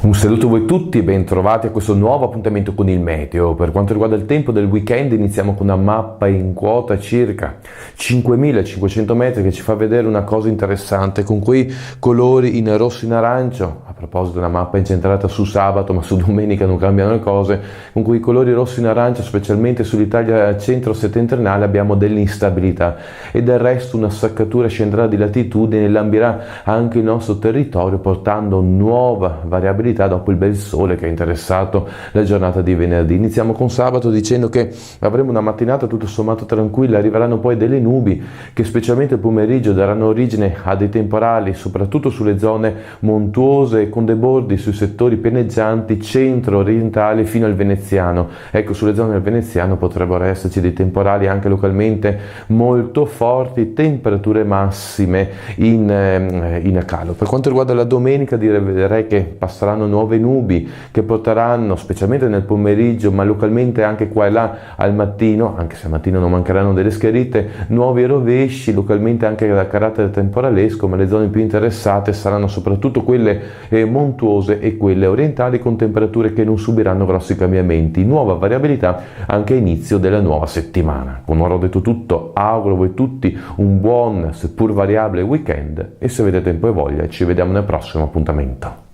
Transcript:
Un saluto a voi tutti e ben trovati a questo nuovo appuntamento con il meteo. Per quanto riguarda il tempo del weekend iniziamo con una mappa in quota circa 5500 metri che ci fa vedere una cosa interessante con quei colori in rosso e in arancio. A proposito, una mappa incentrata su sabato ma su domenica non cambiano le cose. Con quei colori rosso e in arancio, specialmente sull'Italia centro-settentrionale, abbiamo dell'instabilità e del resto una saccatura scenderà di latitudine e lambirà anche il nostro territorio portando nuova variabilità dopo il bel sole che ha interessato la giornata di venerdì. Iniziamo con sabato dicendo che avremo una mattinata tutto sommato tranquilla, arriveranno poi delle nubi che specialmente il pomeriggio daranno origine a dei temporali, soprattutto sulle zone montuose con dei bordi sui settori pianeggianti centro-orientali fino al veneziano. Ecco, sulle zone del veneziano potrebbero esserci dei temporali anche localmente molto forti, temperature massime in calo. Per quanto riguarda la domenica direi che passeranno nuove nubi che porteranno, specialmente nel pomeriggio ma localmente anche qua e là al mattino, anche se al mattino non mancheranno delle schiarite, nuovi rovesci localmente anche da carattere temporalesco, ma le zone più interessate saranno soprattutto quelle montuose e quelle orientali con temperature che non subiranno grossi cambiamenti. Nuova variabilità anche a inizio della nuova settimana. Con ora ho detto tutto, auguro a voi tutti un buon seppur variabile weekend e se avete tempo e voglia ci vediamo nel prossimo appuntamento.